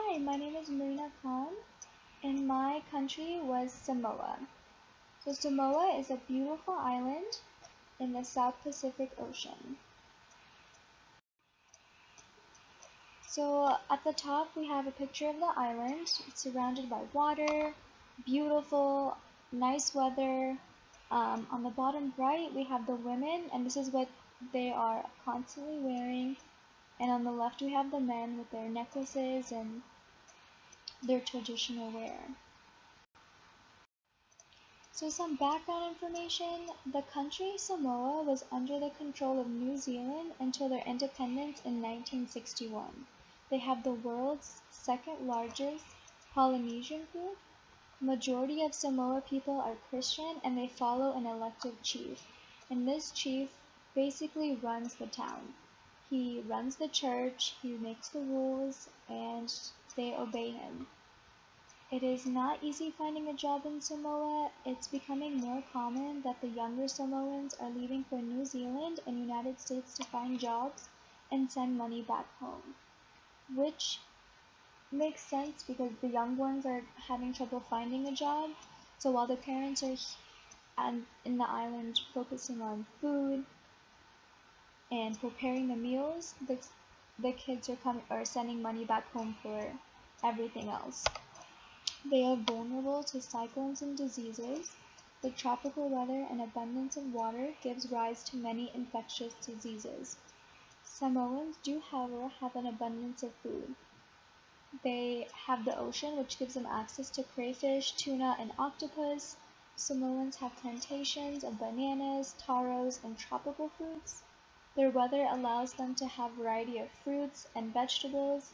Hi, my name is Marina Khan, and my country was Samoa. So Samoa is a beautiful island in the South Pacific Ocean. So at the top we have a picture of the island. It's surrounded by water, beautiful, nice weather. On the bottom right we have the women, and this is what they are constantly wearing. And on the left we have the men with their necklaces and their traditional wear. So some background information, the country Samoa was under the control of New Zealand until their independence in 1961. They have the world's second largest Polynesian group. Majority of Samoa people are Christian and they follow an elected chief. And this chief basically runs the town. He runs the church, he makes the rules, and they obey him. It is not easy finding a job in Samoa. It's becoming more common that the younger Samoans are leaving for New Zealand and United States to find jobs and send money back home, which makes sense because the young ones are having trouble finding a job. So while the parents are in the island focusing on food and preparing the meals, the kids are sending money back home for everything else. They are vulnerable to cyclones and diseases. The tropical weather and abundance of water gives rise to many infectious diseases. Samoans do, however, have an abundance of food. They have the ocean, which gives them access to crayfish, tuna, and octopus. Samoans have plantations of bananas, taros, and tropical fruits. Their weather allows them to have a variety of fruits and vegetables.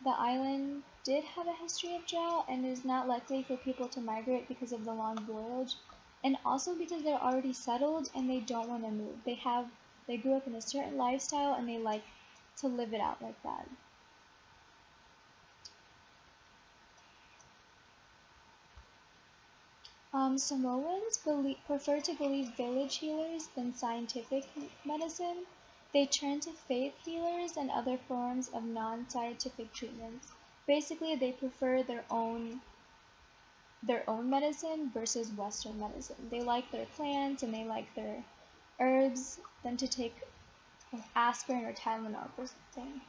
The island did have a history of drought and is not likely for people to migrate because of the long voyage, and also because they're already settled and they don't want to move. They grew up in a certain lifestyle and they like to live it out like that. Samoans prefer to believe village healers than scientific medicine. They turn to faith healers and other forms of non-scientific treatments. Basically, they prefer their own medicine versus Western medicine. They like their plants and they like their herbs than to take aspirin or Tylenol for something.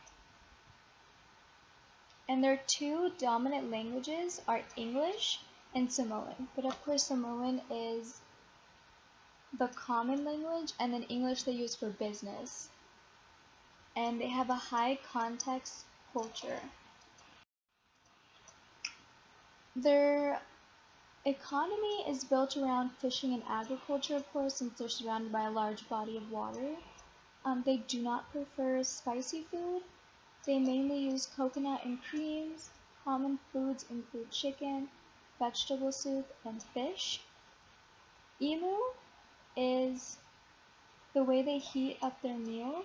And their two dominant languages are English and Samoan. But of course, Samoan is the common language, and then English they use for business. And they have a high context culture. Their economy is built around fishing and agriculture, of course, since they're surrounded by a large body of water. They do not prefer spicy food. They mainly use coconut and creams. Common foods include chicken, vegetable soup, and fish. Imu is the way they heat up their meal.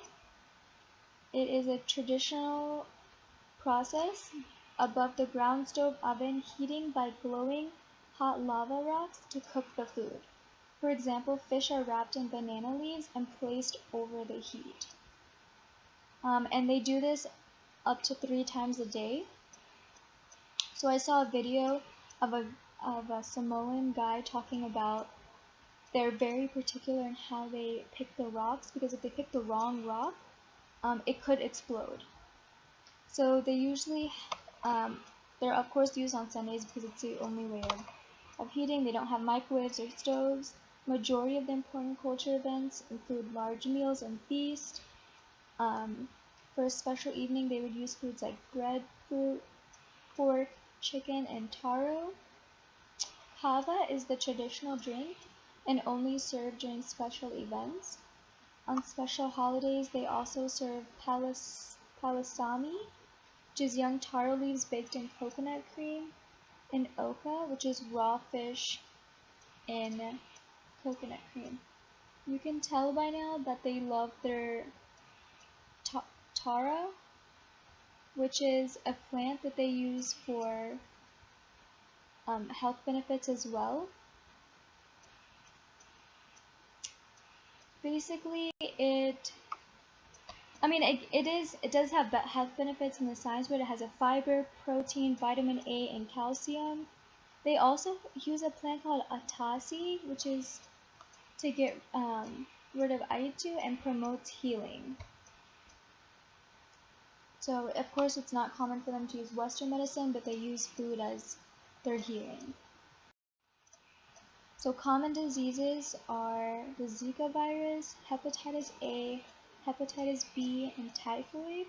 It is a traditional process above the ground stove oven, heating by glowing hot lava rocks to cook the food. For example, fish are wrapped in banana leaves and placed over the heat. And they do this up to 3 times a day. So I saw a video of a Samoan guy talking about they're very particular in how they pick the rocks, because if they pick the wrong rock, it could explode. So they usually, they're of course used on Sundays because it's the only way of heating. They don't have microwaves or stoves. Majority of the important culture events include large meals and feasts. For a special evening, they would use foods like bread, fruit, pork, chicken, and taro. Kava is the traditional drink and only served during special events. On special holidays, they also serve palasami, which is young taro leaves baked in coconut cream, and oka, which is raw fish in coconut cream. You can tell by now that they love their taro, which is a plant that they use for health benefits as well. Basically, it I mean, it does have health benefits in the science, but it has a fiber, protein, vitamin A, and calcium. They also use a plant called atasi, which is to get rid of aitu and promotes healing. So, of course, it's not common for them to use Western medicine, but they use food as their healing. So, common diseases are the Zika virus, hepatitis A, hepatitis B, and typhoid.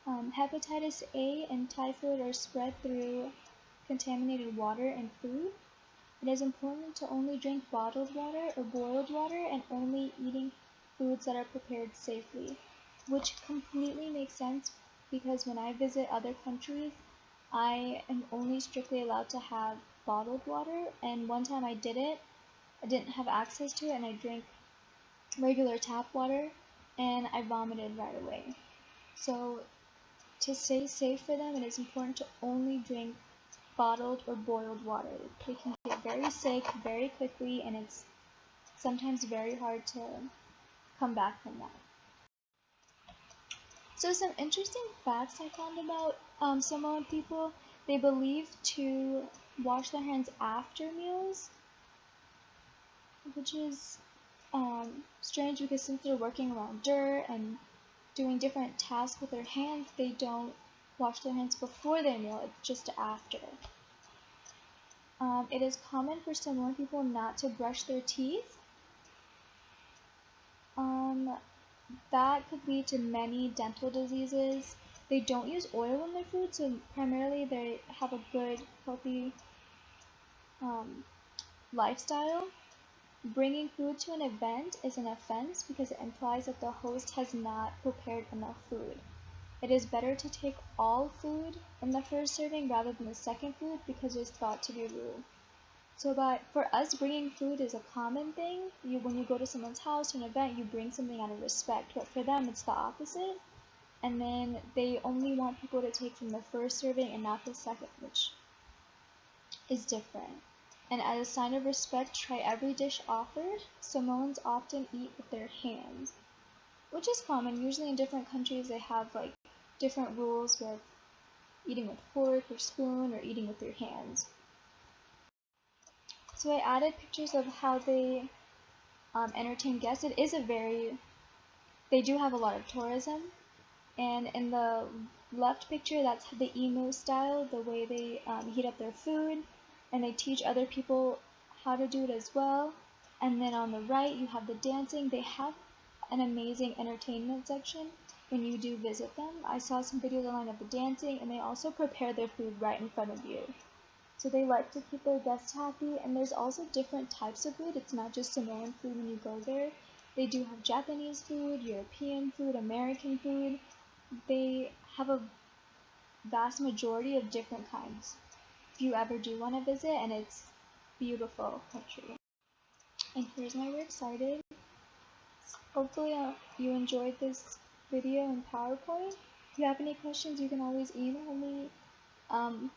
Hepatitis A and typhoid are spread through contaminated water and food. It is important to only drink bottled water or boiled water and only eating foods that are prepared safely, which completely makes sense because when I visit other countries, I am only strictly allowed to have bottled water, and one time I didn't have access to it, and I drank regular tap water, and I vomited right away. So to stay safe for them, it is important to only drink bottled or boiled water. They can get very sick very quickly, and it's sometimes very hard to come back from that. So some interesting facts I found about Samoan people. They believe to wash their hands after meals, which is strange because since they're working around dirt and doing different tasks with their hands, they don't wash their hands before their meal, it's just after. It is common for Samoan people not to brush their teeth. That could lead to many dental diseases. They don't use oil in their food, so primarily they have a good, healthy lifestyle. Bringing food to an event is an offense because it implies that the host has not prepared enough food. It is better to take all food in the first serving rather than the second food because it is thought to be rude. So for us, bringing food is a common thing. When you go to someone's house or an event, you bring something out of respect. But for them, it's the opposite. And then they only want people to take from the first serving and not the second, which is different. And as a sign of respect, try every dish offered. Samoans often eat with their hands, which is common. Usually in different countries, they have like different rules with eating with fork or spoon or eating with your hands. So I added pictures of how they entertain guests. They do have a lot of tourism. And in the left picture, that's the emo style, the way they heat up their food, and they teach other people how to do it as well. And then on the right, you have the dancing. They have an amazing entertainment section when you do visit them. I saw some videos online of the dancing, and they also prepare their food right in front of you. So they like to keep their guests happy, and there's also different types of food. It's not just Samoan food when you go there. They do have Japanese food, European food, American food. They have a vast majority of different kinds if you ever do want to visit, and it's beautiful country. And here's my works cited. Hopefully you enjoyed this video in PowerPoint. If you have any questions, you can always email me, and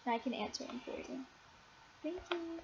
I can answer them for you. Thank you.